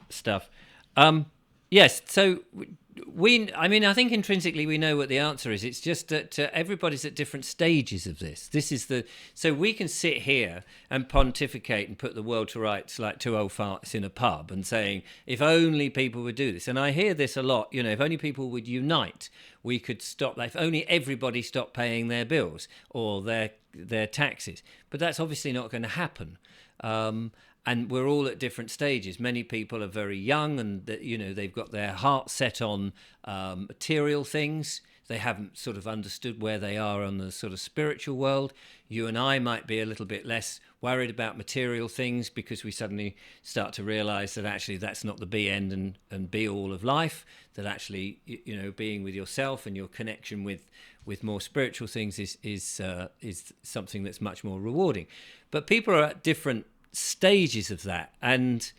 stuff. Um, yes, so I mean, I think intrinsically we know what the answer is. It's just that everybody's at different stages of this. So we can sit here and pontificate and put the world to rights like two old farts in a pub and saying, if only people would do this. And I hear this a lot, if only people would unite, we could stop that. If only everybody stopped paying their bills or their taxes. But that's obviously not going to happen. And we're all at different stages. Many people are very young, and they've got their heart set on material things. They haven't sort of understood where they are on the sort of spiritual world. You and I might be a little bit less worried about material things because we suddenly start to realize that actually that's not the be end and be all of life. That actually, being with yourself and your connection with more spiritual things is something that's much more rewarding. But people are at different stages of that, and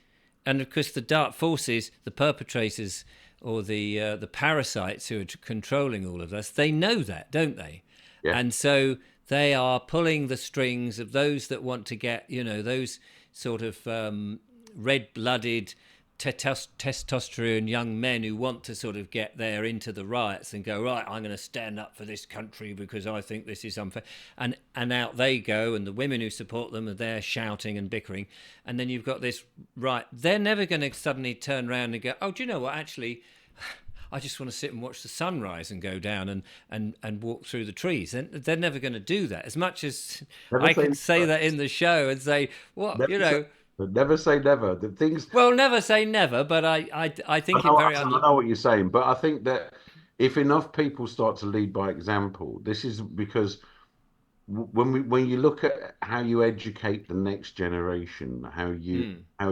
of course the dark forces, the perpetrators, or the parasites who are controlling all of us, they know that, don't they? Yeah. And so they are pulling the strings of those that want to get, those sort of red-blooded testosterone young men who want to sort of get there into the riots and go, right, I'm going to stand up for this country because I think this is unfair, and out they go, and the women who support them are there shouting and bickering, and then you've got this, right, they're never going to suddenly turn around and go, oh, do you know what, actually I just want to sit and watch the sunrise and go down and walk through the trees. And they're never going to do that. As much as Never I say could say never. that in the show and say, what, Never say, never say never. The things. well, never say never, but I I think it know, very I know what you're saying, but I think that if enough people start to lead by example, this is because when you look at how you educate the next generation, how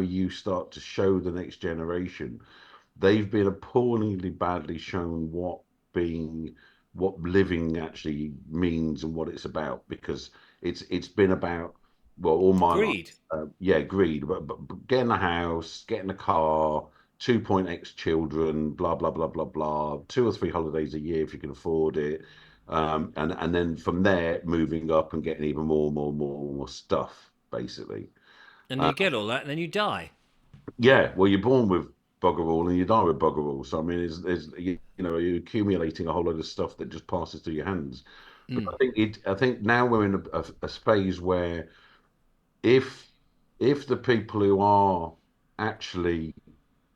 you start to show the next generation, they've been appallingly badly shown what living actually means and what it's about, because it's been about, well, all my life, greed. yeah, greed, but getting a house, getting a car, 2.x children, blah blah blah blah blah, 2 or 3 holidays a year if you can afford it, and then from there moving up and getting even more stuff basically. And Uh, you get all that, and then you die. yeah, well, you're born with bugger all and you die with bugger all. So I mean, you're accumulating a whole load of stuff that just passes through your hands. But Mm. I think now we're in a phase where if if the people who are actually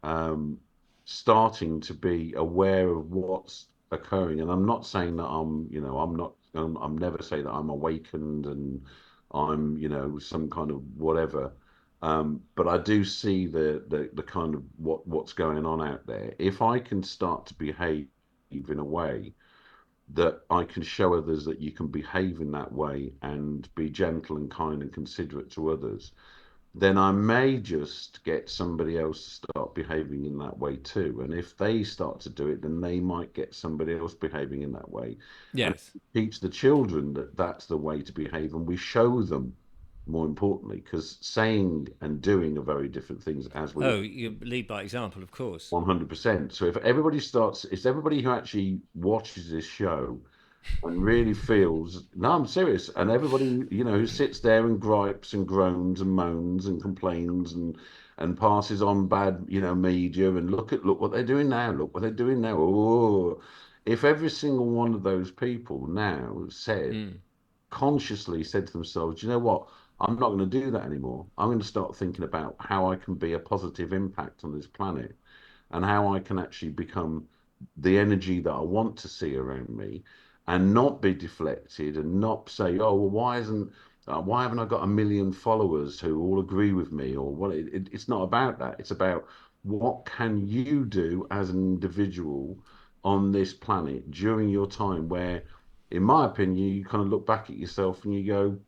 um, starting to be aware of what's occurring. And I'm not saying that I'm not, I'm never say that I'm awakened and I'm, some kind of whatever. But I do see the kind of what's going on out there. If I can start to behave in a way that I can show others that you can behave in that way and be gentle and kind and considerate to others, then I may just get somebody else to start behaving in that way too. And if they start to do it, then they might get somebody else behaving in that way. And Yes. teach the children that that's the way to behave, and we show them more importantly, because saying and doing are very different things, as we Oh, you lead by example, of course. 100%. So if everybody starts, it's everybody who actually watches this show and really feels, no, I'm serious. And everybody, who sits there and gripes and groans and moans and complains and passes on bad, media and look what they're doing now. Look what they're doing now. Oh, if every single one of those people now Mm. consciously said to themselves, you know what? I'm not going to do that anymore. I'm going to start thinking about how I can be a positive impact on this planet and how I can actually become the energy that I want to see around me, and not be deflected and not say, oh, well, why haven't I got a million followers who all agree with me? Or what? It's not about that. It's about what can you do as an individual on this planet during your time where, in my opinion, you kind of look back at yourself and you go,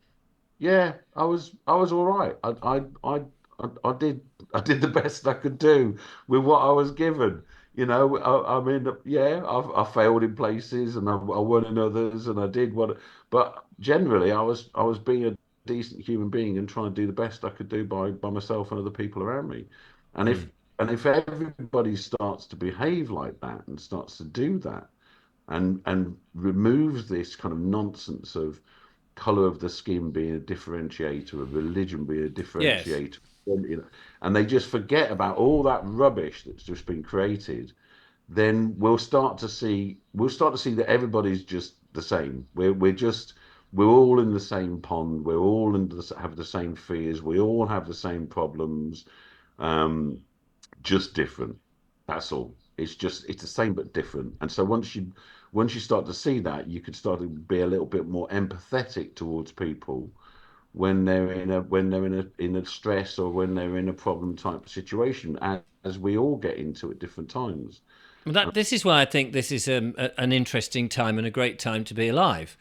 yeah, I was all right. I did I did the best I could do with what I was given. I mean, yeah, I failed in places and I won in others, and I did what. But generally, I was being a decent human being and trying to do the best I could do by myself and other people around me. And if Mm. and if everybody starts to behave like that and starts to do that and removes this kind of nonsense of color of the skin being a differentiator, of religion being a Yes. differentiator, and they just forget about all that rubbish that's just been created, then we'll start to see that everybody's just the same. We're all in the same pond. We're all have the same fears. We all have the same problems. Um, just different. That's all. It's the same but different. And so once you start to see that, you could start to be a little bit more empathetic towards people when they're in a stress or when they're in a problem type situation, as we all get into at different times. Well, Uh, this is why I think this is an interesting time and a great time to be alive,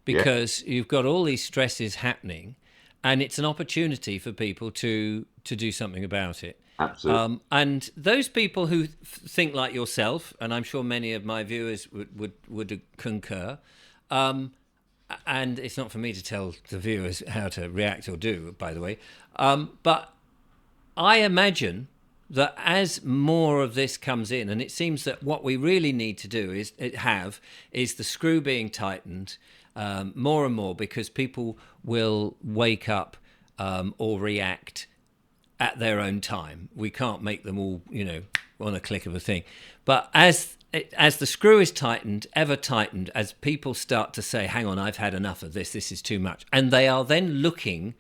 yeah, because you've got all these stresses happening, and it's an opportunity for people to do something about it. absolutely. And those people who think like yourself, and I'm sure many of my viewers would concur. And it's not for me to tell the viewers how to react or do, by the way. But I imagine that as more of this comes in, and it seems that what we really need to do is the screw being tightened more and more, because people will wake up or react at their own time. We can't make them all, on a click of a thing. But as the screw is tightened, ever tightened, as people start to say, hang on, I've had enough of this, this is too much. And they are then looking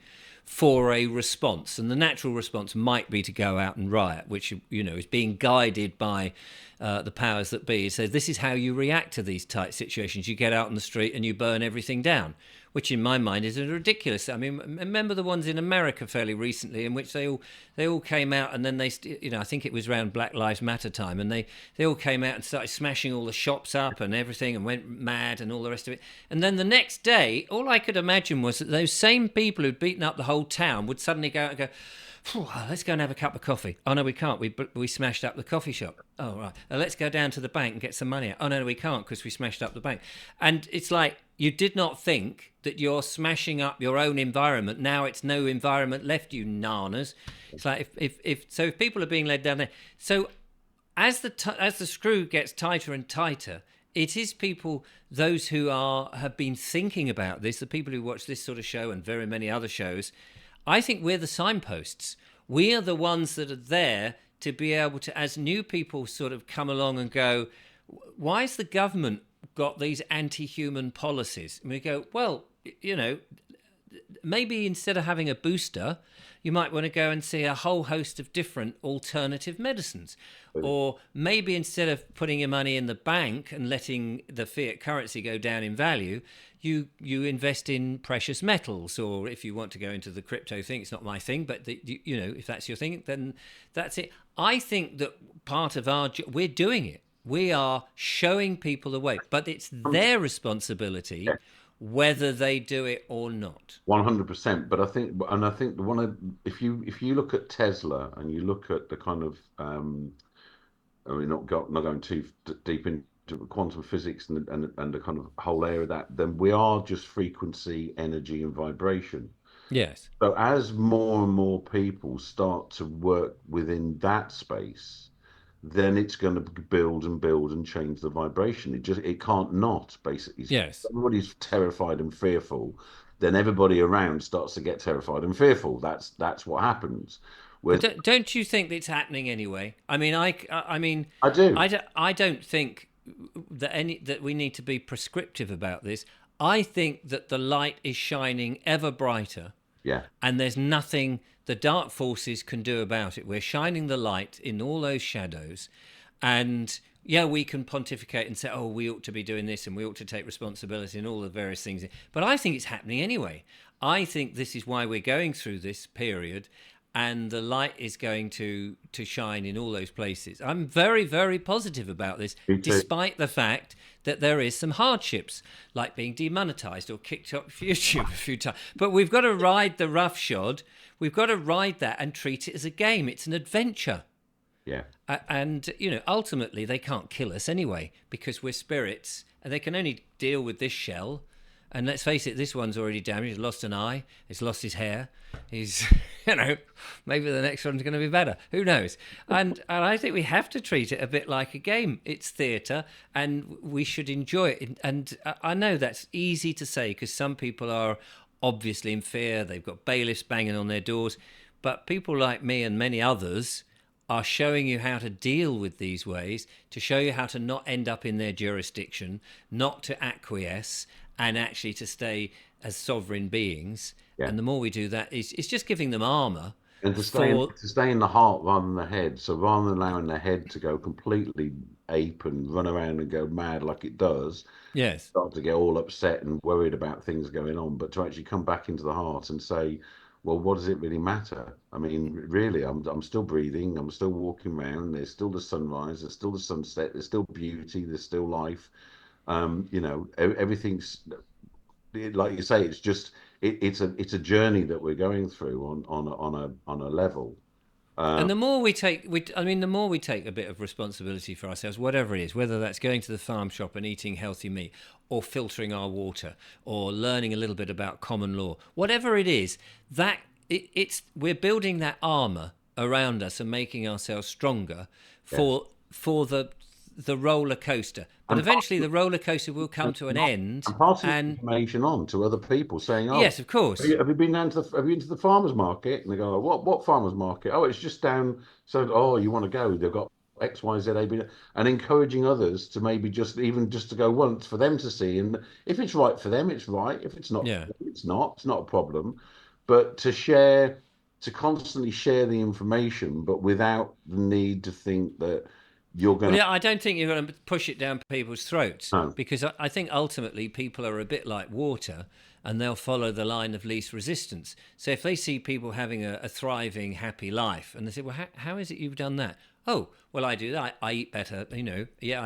for a response. And the natural response might be to go out and riot, which, is being guided by the powers that be. So this is how you react to these tight situations. You get out on the street and you burn everything down, which in my mind is ridiculous. I mean, remember the ones in America fairly recently, in which they all came out, and then I think it was around Black Lives Matter time, and they all came out and started smashing all the shops up and everything, and went mad and all the rest of it. And then the next day, all I could imagine was that those same people who'd beaten up the whole town would suddenly go out and go, let's go and have a cup of coffee. Oh no, we can't. We smashed up the coffee shop. Oh right. Let's go down to the bank and get some money out. Oh no, we can't because we smashed up the bank. And it's like, you did not think that you're smashing up your own environment. Now it's no environment left, you nanas. It's like if people are being led down there. So as the screw gets tighter and tighter, it is people, those who have been thinking about this, the people who watch this sort of show and very many other shows. I think we're the signposts. We are the ones that are there to be able to, as new people sort of come along and go, why has the government got these anti-human policies? And we go, well, maybe instead of having a booster, you might want to go and see a whole host of different alternative medicines. Or maybe instead of putting your money in the bank and letting the fiat currency go down in value, you invest in precious metals. Or if you want to go into the crypto thing, it's not my thing, but if that's your thing, then that's it. I think that part of we're doing it. We are showing people the way, but it's their responsibility whether they do it or not. 100%. But I think if you look at Tesla and you look at the kind of I mean, not going too deep into quantum physics and the kind of whole area of that, then we are just frequency, energy, and vibration. Yes. So as more and more people start to work within that space, then it's going to build and build and change the vibration. It can't not, basically. Yes. If everybody's terrified and fearful, then everybody around starts to get terrified and fearful. That's what happens. But don't you think it's happening anyway? I mean, I do. I don't think that we need to be prescriptive about this. I think that the light is shining ever brighter. Yeah. And there's nothing the dark forces can do about it. We're shining the light in all those shadows. And yeah, we can pontificate and say, oh, we ought to be doing this and we ought to take responsibility and all the various things. But I think it's happening anyway. I think this is why we're going through this period. And the light is going to shine in all those places. I'm very, very positive about this, despite the fact that there is some hardships, like being demonetized or kicked off YouTube a few times. But we've got to ride the roughshod. We've got to ride that and treat it as a game. It's an adventure. Yeah. And, ultimately they can't kill us anyway, because we're spirits and they can only deal with this shell. And let's face it, this one's already damaged. He's lost an eye. He's lost his hair. He's, maybe the next one's going to be better. Who knows? And I think we have to treat it a bit like a game. It's theatre, and we should enjoy it. And I know that's easy to say because some people are obviously in fear. They've got bailiffs banging on their doors. But people like me and many others are showing you how to deal with these ways, to show you how to not end up in their jurisdiction, not to acquiesce, and actually to stay as sovereign beings. Yeah. And the more we do that, it's just giving them armour. And to stay in the heart rather than the head. So rather than allowing the head to go completely ape and run around and go mad like it does, yes, start to get all upset and worried about things going on, but to actually come back into the heart and say, well, what does it really matter? I mean, really, I'm still breathing, I'm still walking around, there's still the sunrise, there's still the sunset, there's still beauty, there's still life. Everything's, like you say, it's just it's a journey that we're going through on a level. And the more we take, the more we take a bit of responsibility for ourselves, whatever it is, whether that's going to the farm shop and eating healthy meat, or filtering our water, or learning a little bit about common law, whatever it is, we're building that armor around us and making ourselves stronger for the roller coaster. But eventually the roller coaster will come to an end. And passing information on to other people saying, oh, yes, of course. Have you been have you been to the farmer's market? And they go, what farmer's market? Oh, it's just down. So, oh, you want to go? They've got X, Y, Z, A, B, and encouraging others to maybe just to go once for them to see. And if it's right for them, it's right. If it's not, it's not. It's not a problem. But to constantly share the information, but without the need to think that you're going to... I don't think you're going to push it down people's throats, because I think ultimately people are a bit like water and they'll follow the line of least resistance. So if they see people having a thriving, happy life and they say, well, how is it you've done that? Oh, well, I do that. I eat better, I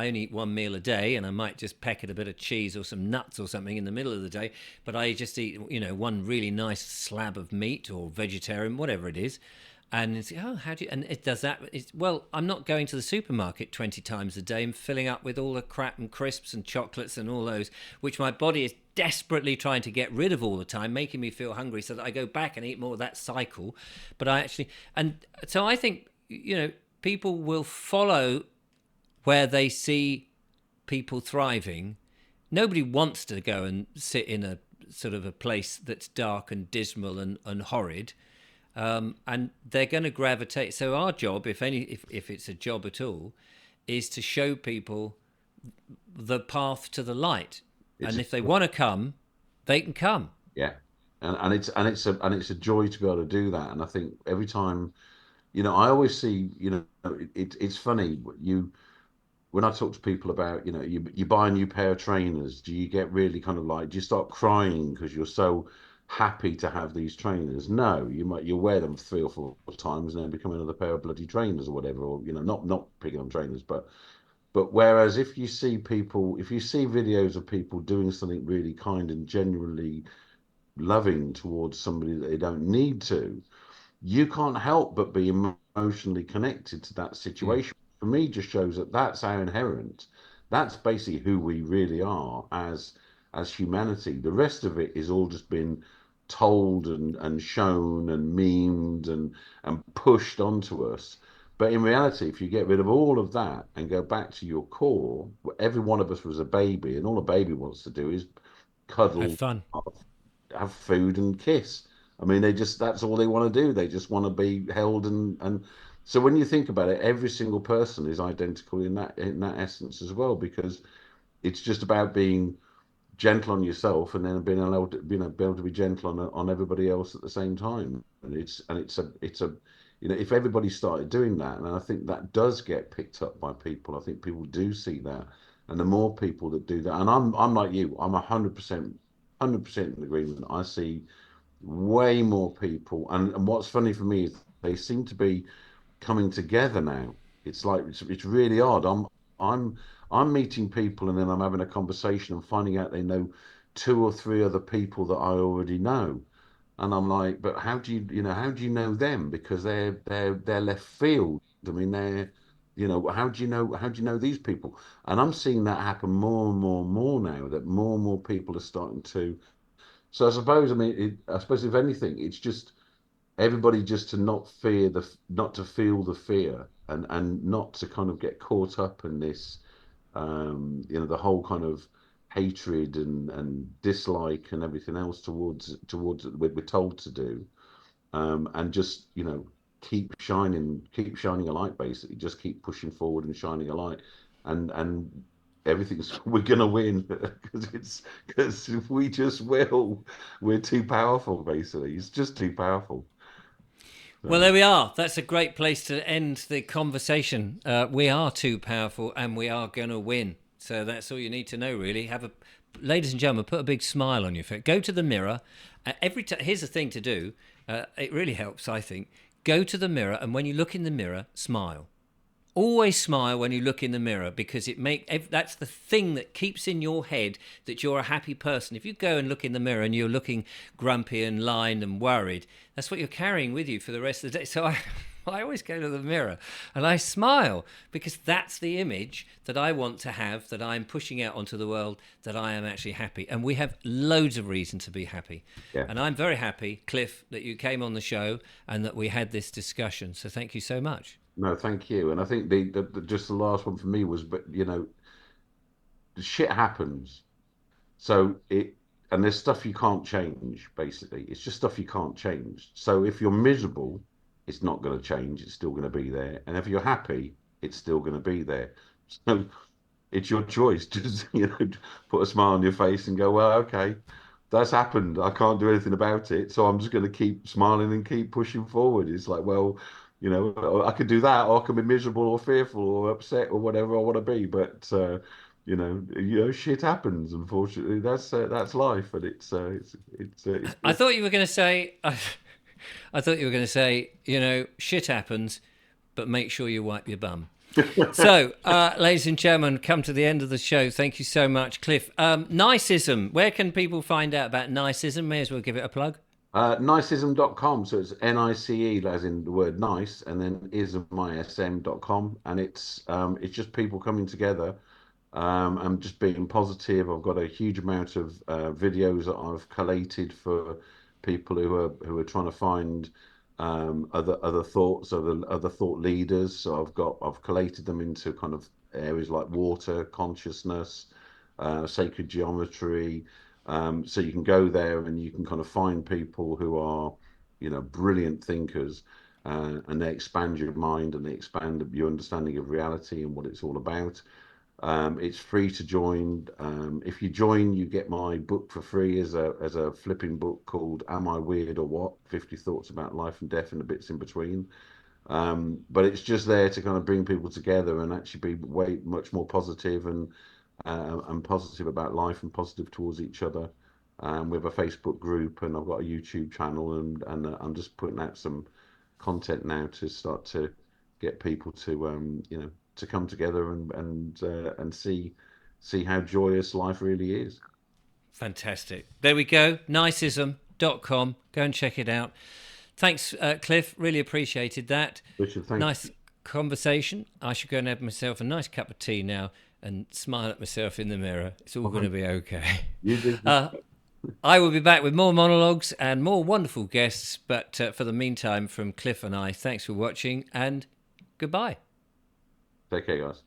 only eat one meal a day and I might just peck at a bit of cheese or some nuts or something in the middle of the day, but I just eat, one really nice slab of meat or vegetarian, whatever it is. And it's, how do you... And it does that... I'm not going to the supermarket 20 times a day and filling up with all the crap and crisps and chocolates and all those, which my body is desperately trying to get rid of all the time, making me feel hungry so that I go back and eat more of that cycle. But I actually... And so I think, people will follow where they see people thriving. Nobody wants to go and sit in a sort of a place that's dark and dismal and horrid. And they're going to gravitate. So our job, if it's a job at all, is to show people the path to the light. It's And if they want to come, they can come. yeah, and it's a joy to be able to do that. And I think every time, I always see, it's funny. When I talk to people about, you buy a new pair of trainers, do you get really kind of like, do you start crying because you're so happy to have these trainers? No, you'll wear them 3 or 4 times and then become another pair of bloody trainers or whatever, or not picking on trainers, but whereas if you see videos of people doing something really kind and genuinely loving towards somebody that they don't need to, you can't help but be emotionally connected to that Mm. situation. For me, just shows that that's our inherent. That's basically who we really are as humanity. The rest of it is all just been told and shown and memed and pushed onto us. But in reality, if you get rid of all of that and go back to your core, every one of us was a baby, and all a baby wants to do is Have cuddle, fun. have food and kiss. I mean, that's all they want to do. They just want to be held and so when you think about it, every single person is identical in that essence as well, because it's just about being gentle on yourself and then being allowed to, be able to be gentle on everybody else at the same time. And it's a if everybody started doing that, and I think that does get picked up by people. I think people do see that, and the more people that do that, and I'm like you, I'm 100% in agreement. I see way more people, and what's funny for me is they seem to be coming together now. It's like it's really odd. I'm I'm meeting people and then I'm having a conversation and finding out they know 2 or 3 other people that I already know. And I'm like, but how do you know them? Because they're left field. I mean, how do you know these people? And I'm seeing that happen more and more and more now, that more and more people are starting to. So I suppose if anything, it's just everybody just to not to feel the fear and not to kind of get caught up in this, the whole kind of hatred and dislike and everything else towards we're told to do, and just keep shining a light, basically just keep pushing forward and shining a light, and everything's we're gonna win because if we just will, we're too powerful, basically it's just too powerful. Well, So, there we are. That's a great place to end the conversation. We are too powerful, and we are going to win. So that's all you need to know, really. Ladies and gentlemen, put a big smile on your face. Go to the mirror. Every time, here's the thing to do. It really helps, I think. Go to the mirror, and when you look in the mirror, smile. Always smile when you look in the mirror, because that's the thing that keeps in your head that you're a happy person. If you go and look in the mirror and you're looking grumpy and lined and worried, that's what you're carrying with you for the rest of the day. So I always go to the mirror and I smile, because that's the image that I want to have, that I'm pushing out onto the world, that I am actually happy. And we have loads of reason to be happy. yeah. And I'm very happy, Cliff, that you came on the show and that we had this discussion. So thank you so much. No, thank you. And I think just the last one for me was, but the shit happens. So and there's stuff you can't change, basically. It's just stuff you can't change. So if you're miserable, it's not going to change. It's still going to be there. And if you're happy, it's still going to be there. So it's your choice. Just, put a smile on your face and go, well, okay, that's happened. I can't do anything about it. So I'm just going to keep smiling and keep pushing forward. It's like, well, I could do that, or I can be miserable or fearful or upset or whatever I want to be. But shit happens. Unfortunately, that's life, and it's I good. thought you were going to say, I thought you were going to say, shit happens, but make sure you wipe your bum. So, ladies and gentlemen, come to the end of the show. Thank you so much, Cliff. Niceism. Where can people find out about Niceism? May as well give it a plug. Niceism.com. So it's NICE, as in the word nice, and then ism.com. And it's just people coming together, and just being positive. I've got a huge amount of videos that I've collated for people who are trying to find other thoughts, other thought leaders. So I've collated them into kind of areas like water, consciousness, sacred geometry. So you can go there and you can kind of find people who are, brilliant thinkers, and they expand your mind and they expand your understanding of reality and what it's all about. It's free to join. If you join, you get my book for free as a flipping book called "Am I Weird or What? 50 Thoughts About Life and Death and the Bits in Between." But it's just there to kind of bring people together and actually be way much more positive and positive about life and positive towards each other. We have a Facebook group and I've got a YouTube channel, and I'm just putting out some content now to start to get people to to come together and see how joyous life really is. Fantastic. There we go. Niceism.com. Go and check it out. Thanks, Cliff. Really appreciated that. Richard, thank Nice conversation. I should go and have myself a nice cup of tea now and smile at myself in the mirror. It's all going to be okay. you. Did. I will be back with more monologues and more wonderful guests. But for the meantime, from Cliff and I, thanks for watching and goodbye. Take care, guys.